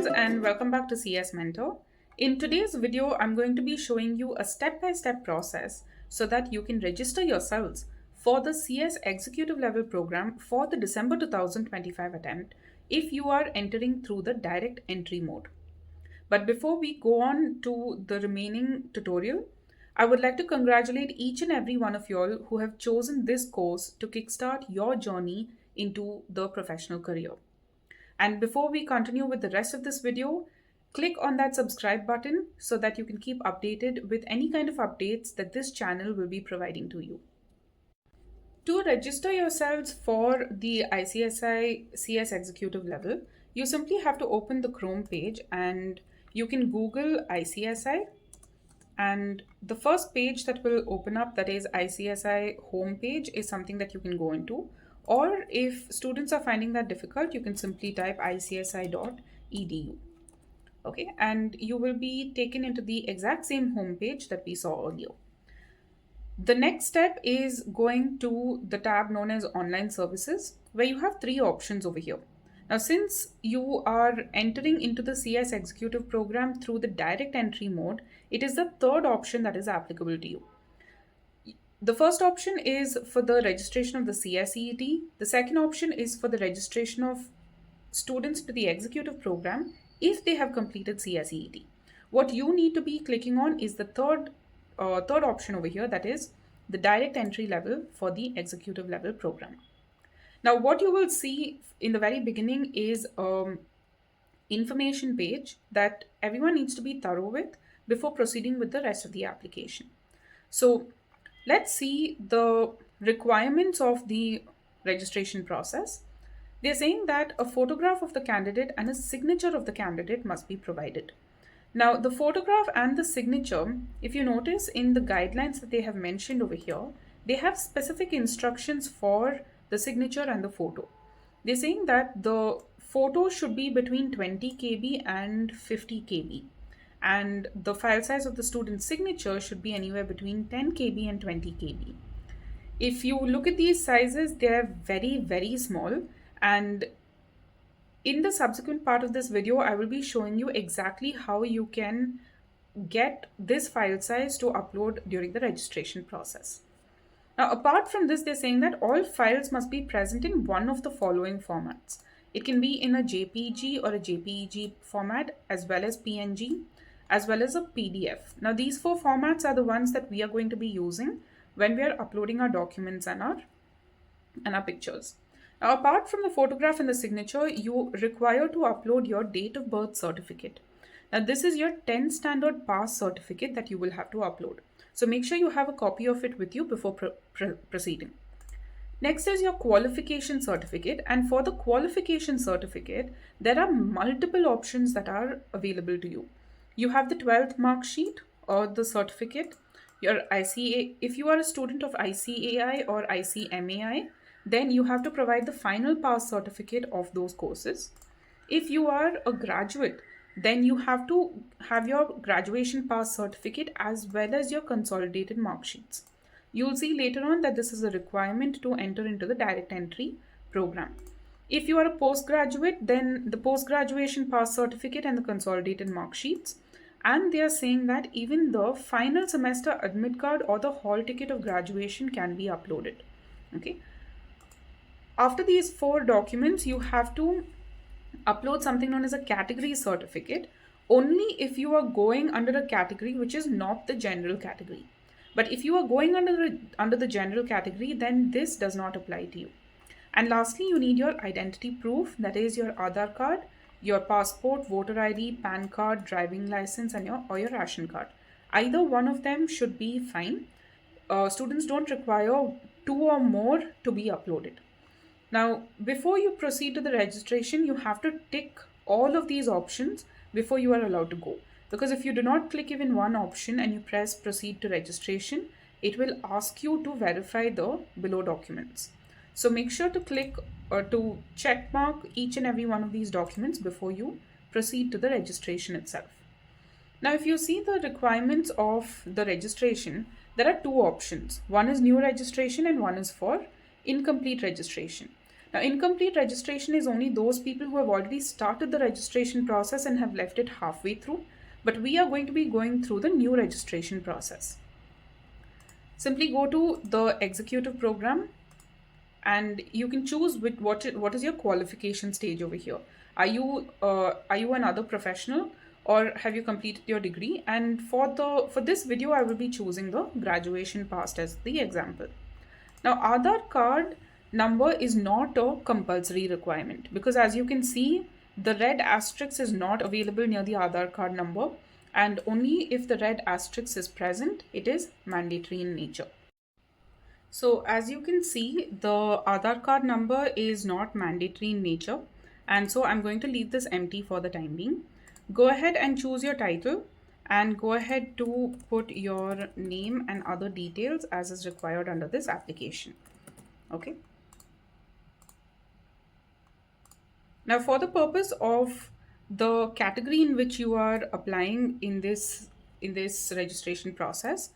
students, and welcome back to CS Mentor. In today's video, I'm going to be showing you a step-by-step process so that you can register yourselves for the CS Executive Level program for the December 2025 attempt if you are entering through the direct entry mode. But before we go on to the remaining tutorial, I would like to congratulate each and every one of y'all who have chosen this course to kickstart your journey into the professional career. And before we continue with the rest of this video, click on that subscribe button so that you can keep updated with any kind of updates that this channel will be providing to you. To register yourselves for the ICSI CS Executive level, you simply have to open the Chrome page and you can Google ICSI, and the first page that will open up, that is ICSI homepage, is something that you can go into. Or if students are finding that difficult, you can simply type icsi.edu. Okay, and you will be taken into the exact same homepage that we saw earlier. The next step is going to the tab known as Online Services, where you have three options over here. Now, since you are entering into the CS Executive program through the direct entry mode, it is the third option that is applicable to you. The first option is for the registration of the CSEET. The second option is for the registration of students to the executive program if they have completed CSEET. What you need to be clicking on is the third option over here, that is the direct entry level for the executive level program. Now, what you will see in the very beginning is information page that everyone needs to be thorough with before proceeding with the rest of the application. So let's see the requirements of the registration process. They're saying that a photograph of the candidate and a signature of the candidate must be provided. Now, the photograph and the signature, if you notice in the guidelines that they have mentioned over here, they have specific instructions for the signature and the photo. They're saying that the photo should be between 20 KB and 50 KB. And the file size of the student's signature should be anywhere between 10 KB and 20 KB. If you look at these sizes, they're very, very small. And in the subsequent part of this video, I will be showing you exactly how you can get this file size to upload during the registration process. Now, apart from this, they're saying that all files must be present in one of the following formats. It can be in a JPG or a JPEG format, as well as PNG, as well as a PDF. Now, these four formats are the ones that we are going to be using when we are uploading our documents and our pictures. Now, apart from the photograph and the signature, you require to upload your date of birth certificate. Now, this is your 10th standard pass certificate that you will have to upload. So make sure you have a copy of it with you before proceeding. Next is your qualification certificate, and for the qualification certificate, there are multiple options that are available to you. You have the 12th mark sheet or the certificate, your ICA. If you are a student of ICAI or ICMAI, then you have to provide the final pass certificate of those courses. If you are a graduate, then you have to have your graduation pass certificate as well as your consolidated mark sheets. You'll see later on that this is a requirement to enter into the direct entry program. If you are a postgraduate, then the post-graduation pass certificate and the consolidated mark sheets. And they are saying that even the final semester admit card or the hall ticket of graduation can be uploaded. Okay. After these four documents, you have to upload something known as a category certificate only if you are going under a category which is not the general category. But if you are going under the general category, then this does not apply to you. And lastly, you need your identity proof, that is your Aadhaar card, your passport, voter ID, PAN card, driving license, and your ration card. Either one of them should be fine. Students don't require two or more to be uploaded. Now, before you proceed to the registration, you have to tick all of these options before you are allowed to go. Because if you do not click even one option and you press proceed to registration, it will ask you to verify the below documents. So make sure to click or to check mark each and every one of these documents before you proceed to the registration itself. Now, if you see the requirements of the registration, there are two options. One is new registration and one is for incomplete registration. Now, incomplete registration is only those people who have already started the registration process and have left it halfway through, but we are going to be going through the new registration process. Simply go to the executive program and you can choose what is your qualification stage over here. Are you another professional, or have you completed your degree? And for this video I will be choosing the graduation passed as the example. Now, Aadhaar card number is not a compulsory requirement, because as you can see, the red asterisk is not available near the Aadhaar card number, and only if the red asterisk is present, it is mandatory in nature. So as you can see, the Aadhaar card number is not mandatory in nature, and so I'm going to leave this empty for the time being. Go ahead and choose your title and go ahead to put your name and other details as is required under this application. Okay. Now, for the purpose of the category in which you are applying in this registration process,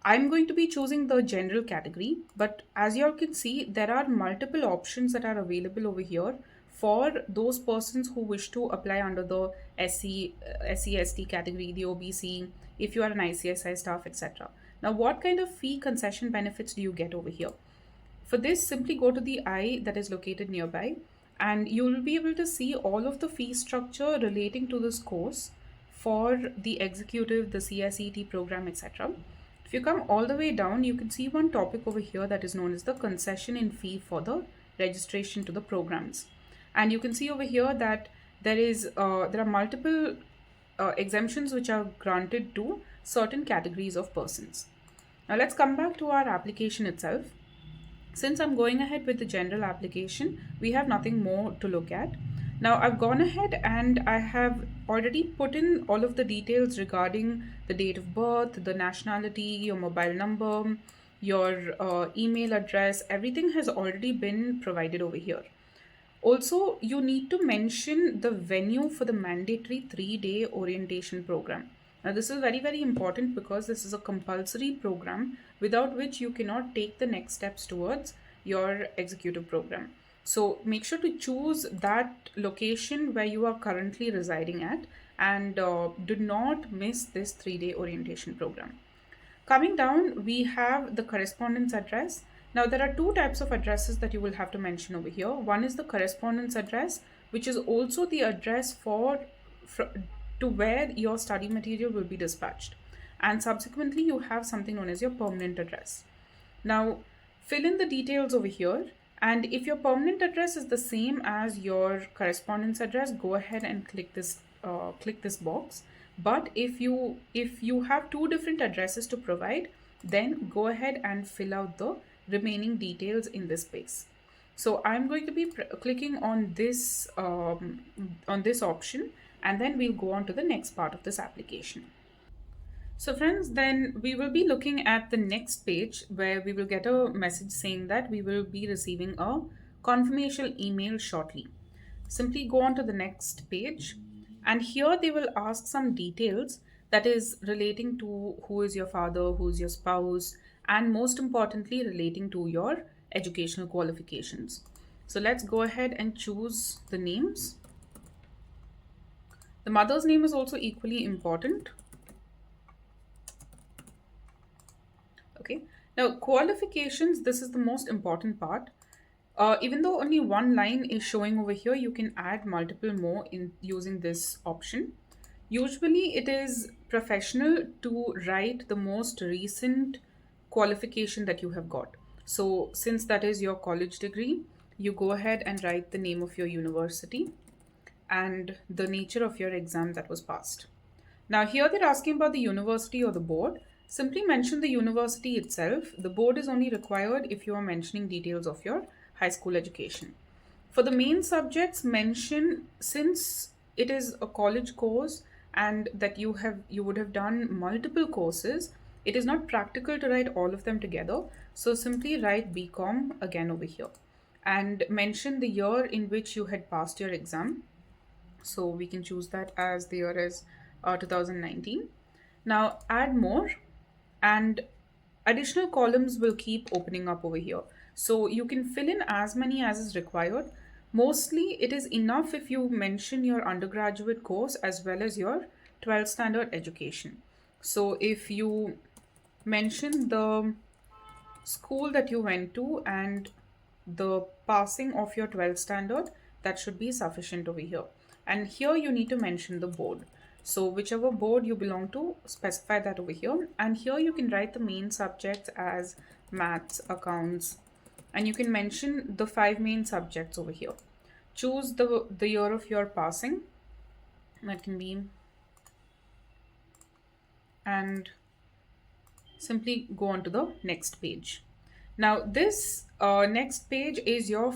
I'm going to be choosing the general category, but as you all can see, there are multiple options that are available over here for those persons who wish to apply under the SC category, the OBC, if you are an ICSI staff, etc. Now, what kind of fee concession benefits do you get over here? For this, simply go to the eye that is located nearby, and you will be able to see all of the fee structure relating to this course for the executive, the CSET program, etc. If you come all the way down, you can see one topic over here that is known as the concession in fee for the registration to the programs. And you can see over here that there are multiple exemptions which are granted to certain categories of persons. Now let's come back to our application itself. Since I'm going ahead with the general application, we have nothing more to look at. Now I've gone ahead and I have already put in all of the details regarding the date of birth, the nationality, your mobile number, your email address. Everything has already been provided over here. Also, you need to mention the venue for the mandatory 3-day orientation program. Now, this is very, very important because this is a compulsory program without which you cannot take the next steps towards your executive program. So, make sure to choose that location where you are currently residing at, and do not miss this 3-day orientation program. Coming down, we have the correspondence address. Now, there are two types of addresses that you will have to mention over here. One is the correspondence address, which is also the address to where your study material will be dispatched. And subsequently, you have something known as your permanent address. Now, fill in the details over here. And if your permanent address is the same as your correspondence address, go ahead and click this box. But if you have two different addresses to provide, then go ahead and fill out the remaining details in this space. So I'm going to be clicking on this option, and then we'll go on to the next part of this application. So friends, then we will be looking at the next page where we will get a message saying that we will be receiving a confirmation email shortly. Simply go on to the next page, and here they will ask some details that is relating to who is your father, who is your spouse, and most importantly relating to your educational qualifications. So let's go ahead and choose the names. The mother's name is also equally important. Okay, now qualifications, this is the most important part. Even though only one line is showing over here, you can add multiple more in using this option. Usually it is professional to write the most recent qualification that you have got. So since that is your college degree, you go ahead and write the name of your university and the nature of your exam that was passed. Now here they're asking about the university or the board. Simply mention the university itself. The board is only required if you are mentioning details of your high school education. For the main subjects, mention, since it is a college course and that you would have done multiple courses, it is not practical to write all of them together. So simply write BCom again over here and mention the year in which you had passed your exam. So we can choose that as the year as 2019. Now add more, and additional columns will keep opening up over here. So you can fill in as many as is required. Mostly it is enough if you mention your undergraduate course as well as your 12th standard education. So if you mention the school that you went to and the passing of your 12th standard, that should be sufficient over here. And here you need to mention the board. So whichever board you belong to, specify that over here. And here you can write the main subjects as maths, accounts, and you can mention the 5 main subjects over here. Choose the year of your passing. That can be, and simply go on to the next page. Now this next page is your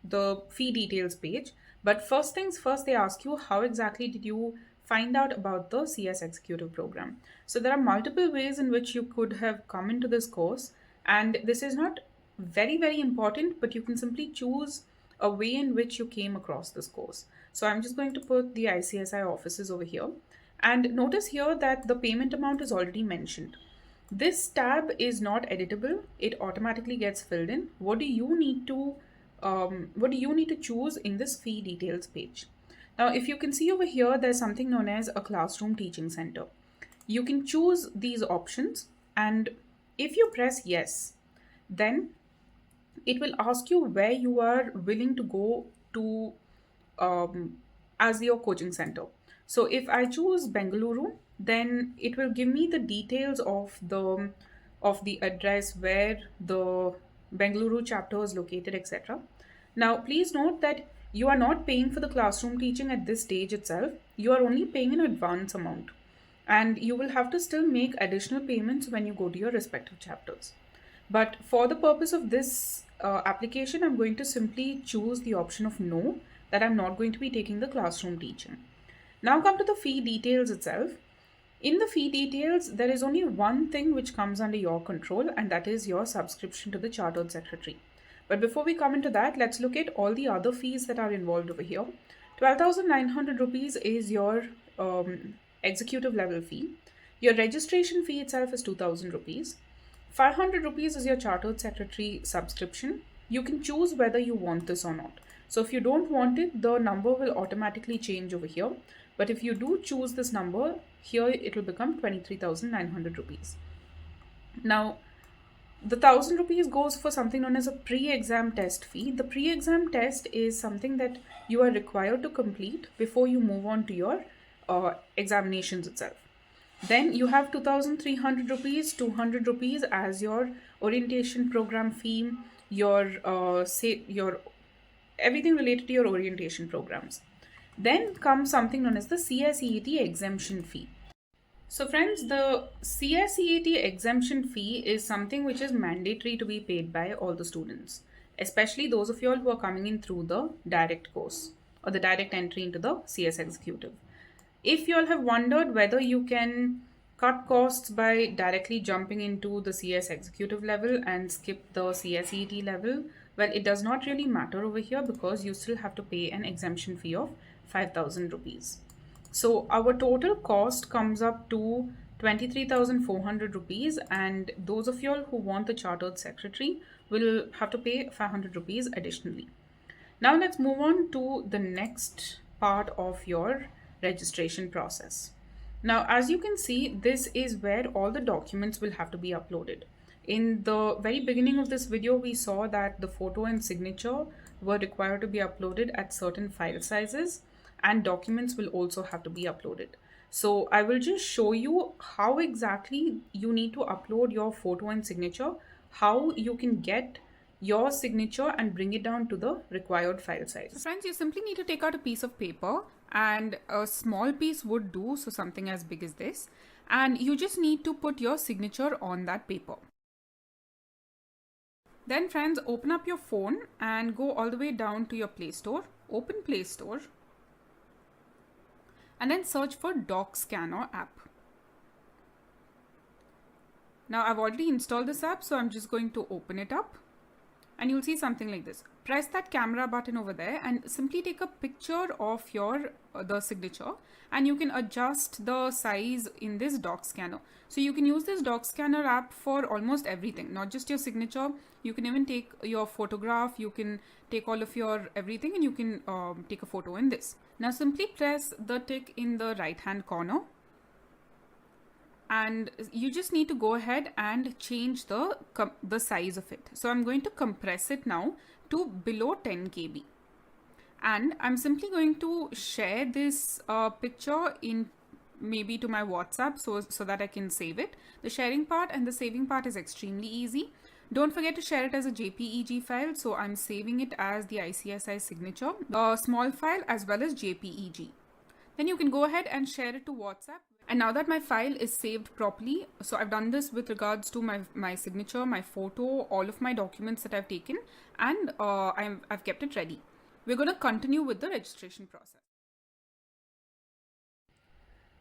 the fee details page. But first things first, they ask you how exactly did you find out about the CS Executive program. So there are multiple ways in which you could have come into this course, and this is not very important, but you can simply choose a way in which you came across this course. So I'm just going to put the ICSI offices over here, and notice here that the payment amount is already mentioned. This tab is not editable, it automatically gets filled in. What do you need to choose in this fee details page? Now if you can see over here, there's something known as a classroom teaching center. You can choose these options, and if you press yes, then it will ask you where you are willing to go to as your coaching center. So if I choose Bengaluru, then it will give me the details of the address where the Bengaluru chapter is located, etc. Now please note that you are not paying for the classroom teaching at this stage itself. You are only paying an advance amount, and you will have to still make additional payments when you go to your respective chapters. But for the purpose of this application, I'm going to simply choose the option of no, that I'm not going to be taking the classroom teaching. Now come to the fee details itself. In the fee details, there is only one thing which comes under your control, and that is your subscription to the Chartered Secretary. But before we come into that, let's look at all the other fees that are involved over here. 12,900 rupees is your executive level fee. Your registration fee itself is 2,000 rupees. 500 rupees is your Chartered Secretary subscription. You can choose whether you want this or not. So if you don't want it, the number will automatically change over here. But if you do choose this number, here it will become 23,900 rupees. Now, the 1,000 rupees goes for something known as a pre-exam test fee. The pre-exam test is something that you are required to complete before you move on to your examinations itself. Then you have 2,300 rupees, 200 rupees as your orientation program fee, your everything related to your orientation programs. Then comes something known as the CSEAT exemption fee. So friends, the CSEAT exemption fee is something which is mandatory to be paid by all the students, especially those of you all who are coming in through the direct course or the direct entry into the CS Executive. If you all have wondered whether you can cut costs by directly jumping into the CS Executive level and skip the CSET level, well, it does not really matter over here because you still have to pay an exemption fee of 5,000 rupees. So our total cost comes up to 23,400 rupees, and those of you all who want the Chartered Secretary will have to pay 500 rupees additionally. Now let's move on to the next part of your registration process. Now, as you can see, this is where all the documents will have to be uploaded. In the very beginning of this video, we saw that the photo and signature were required to be uploaded at certain file sizes, and documents will also have to be uploaded. So I will just show you how exactly you need to upload your photo and signature, how you can get your signature and bring it down to the required file size. So friends, you simply need to take out a piece of paper, and a small piece would do, so something as big as this, and you just need to put your signature on that paper. Then friends, open up your phone and go all the way down to your Play Store. Open Play Store and then search for Doc Scanner app. Now I've already installed this app, so I'm just going to open it up and you'll see something like this. press that camera button over there and simply take a picture of your the signature, and you can adjust the size in this doc scanner. So you can use this doc scanner app for almost everything, not just your signature. You can even take your photograph, you can take all of your everything, and you can take a photo in this. Now simply press the tick in the right hand corner, and you just need to go ahead and change the size of it. So I'm going to compress it now to below 10 KB, and I'm simply going to share this picture in maybe to my WhatsApp so that I can save it. The sharing part and the saving part is extremely easy. Don't forget to share it as a JPEG file, so I'm saving it as the ICSI signature, a small file as well as JPEG. Then you can go ahead and share it to WhatsApp. And now that my file is saved properly, so I've done this with regards to my signature, my photo, all of my documents that I've taken, and I've kept it ready. We're going to continue with the registration process.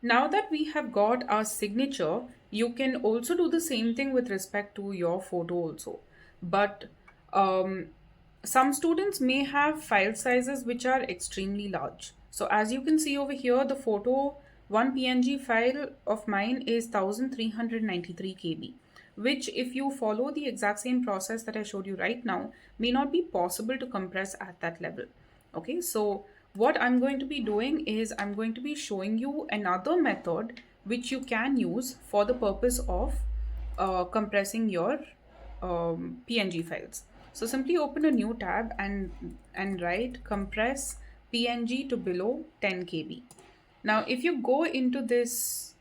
Now that we have got our signature, you can also do the same thing with respect to your photo also. But some students may have file sizes which are extremely large. So as you can see over here, the photo, one PNG file of mine is 1393 KB, which if you follow the exact same process that I showed you right now, may not be possible to compress at that level. Okay, so what I'm going to be doing is I'm going to be showing you another method which you can use for the purpose of compressing your PNG files. So simply open a new tab and write compress PNG to below 10 KB. Now, if you go into this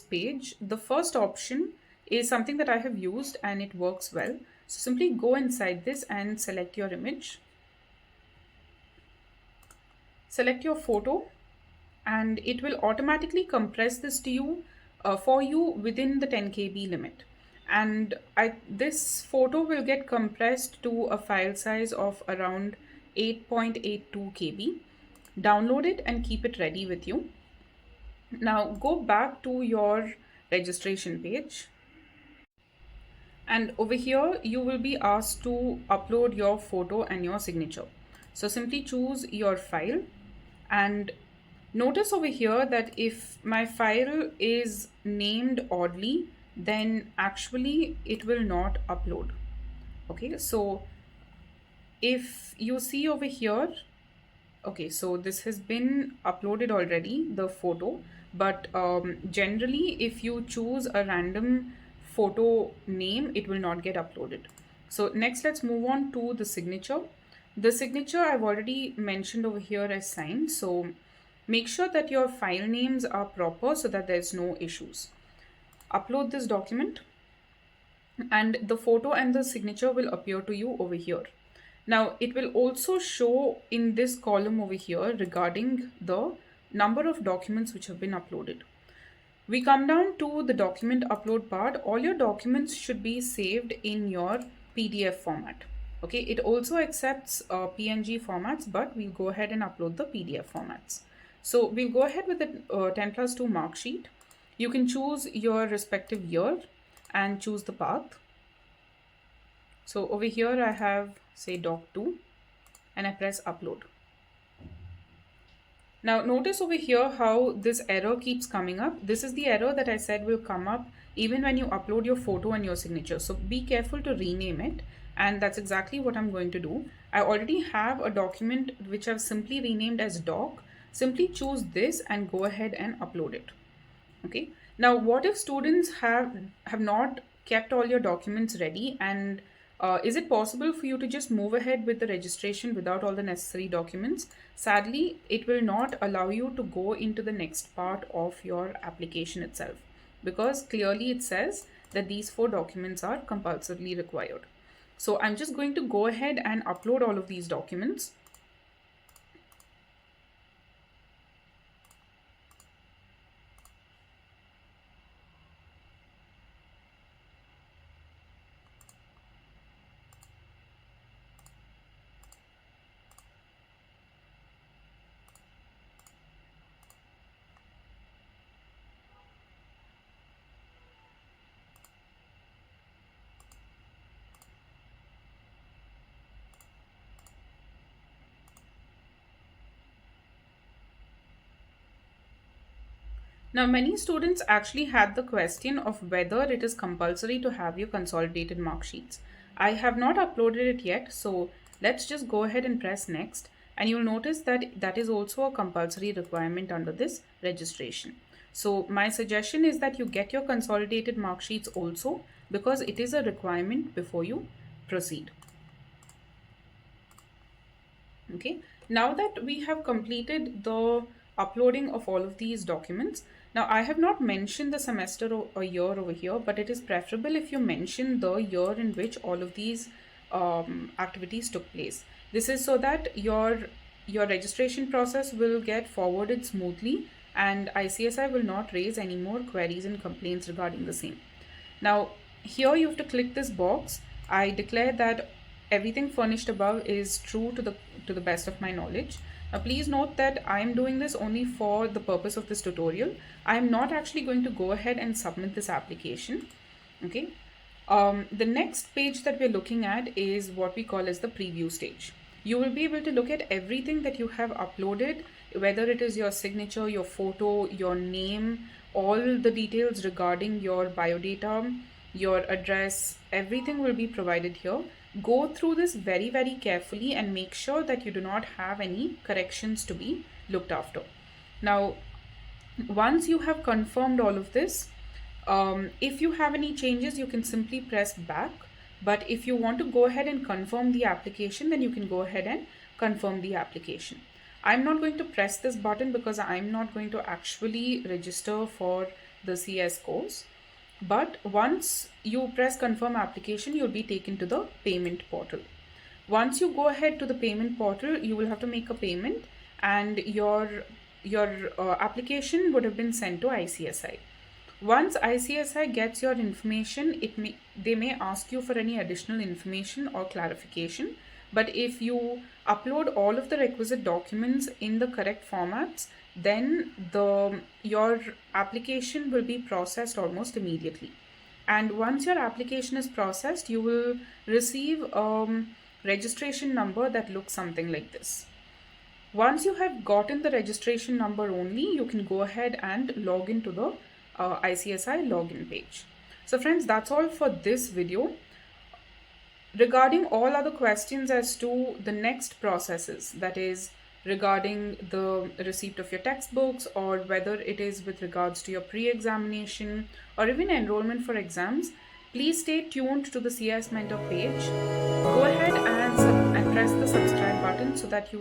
page, the first option is something that I have used and it works well. So simply go inside this and select your image. Select your photo, and it will automatically compress this to you for you within the 10 KB limit. And this photo will get compressed to a file size of around 8.82 KB. Download it and keep it ready with you. Now go back to your registration page, and over here you will be asked to upload your photo and your signature. So simply choose your file, and notice over here that if my file is named oddly, then actually it will not upload. Okay, so if you see over here, okay, so this has been uploaded already, the photo, but generally if you choose a random photo name, it will not get uploaded. So next, let's move on to the signature. The signature I've already mentioned over here as signed, so make sure that your file names are proper so that there's no issues. Upload this document, and the photo and the signature will appear to you over here. Now, it will also show in this column over here regarding the number of documents which have been uploaded. We come down to the document upload part. All your documents should be saved in your PDF format. Okay, it also accepts PNG formats, but we'll go ahead and upload the PDF formats. So we'll go ahead with the 10+2 mark sheet. You can choose your respective year and choose the path. So over here I have, say, doc2, and I press upload. Now notice over here how this error keeps coming up. This is the error that I said will come up even when you upload your photo and your signature. So be careful to rename it, and that's exactly what I'm going to do. I already have a document which I've simply renamed as doc. Simply choose this and go ahead and upload it. Okay. Now, what if students have not kept all your documents ready, and is it possible for you to just move ahead with the registration without all the necessary documents? Sadly, it will not allow you to go into the next part of your application itself, because clearly it says that these 4 documents are compulsorily required. So I'm just going to go ahead and upload all of these documents. Now, many students actually had the question of whether it is compulsory to have your consolidated mark sheets. I have not uploaded it yet, so let's just go ahead and press next. And you'll notice that that is also a compulsory requirement under this registration. So my suggestion is that you get your consolidated mark sheets also, because it is a requirement before you proceed. Okay, now that we have completed the uploading of all of these documents, now I have not mentioned the semester or year over here, but it is preferable if you mention the year in which all of these activities took place. This is so that your registration process will get forwarded smoothly and ICSI will not raise any more queries and complaints regarding the same. Now, here you have to click this box. I declare that everything furnished above is true to the best of my knowledge. Now, please note that I am doing this only for the purpose of this tutorial. I am not actually going to go ahead and submit this application. Okay. The next page that we're looking at is what we call as the preview stage. You will be able to look at everything that you have uploaded, whether it is your signature, your photo, your name, all the details regarding your biodata, your address, everything will be provided here. Go through this very, very carefully and make sure that you do not have any corrections to be looked after. Now, once you have confirmed all of this, if you have any changes, you can simply press back. But if you want to go ahead and confirm the application, then you can go ahead and confirm the application. I'm not going to press this button because I'm not going to actually register for the CS course. But once you press confirm application, you'll be taken to the payment portal. Once you go ahead to the payment portal, you will have to make a payment and your application would have been sent to ICSI. Once ICSI gets your information, they may ask you for any additional information or clarification. But if you upload all of the requisite documents in the correct formats, then your application will be processed almost immediately. And once your application is processed, you will receive registration number that looks something like this. Once you have gotten the registration number only, you can go ahead and log into the ICSI login page. So friends, that's all for this video. Regarding all other questions as to the next processes, that is regarding the receipt of your textbooks, or whether it is with regards to your pre-examination or even enrollment for exams, please stay tuned to the CS Mentor page. Go ahead and press the subscribe button so that you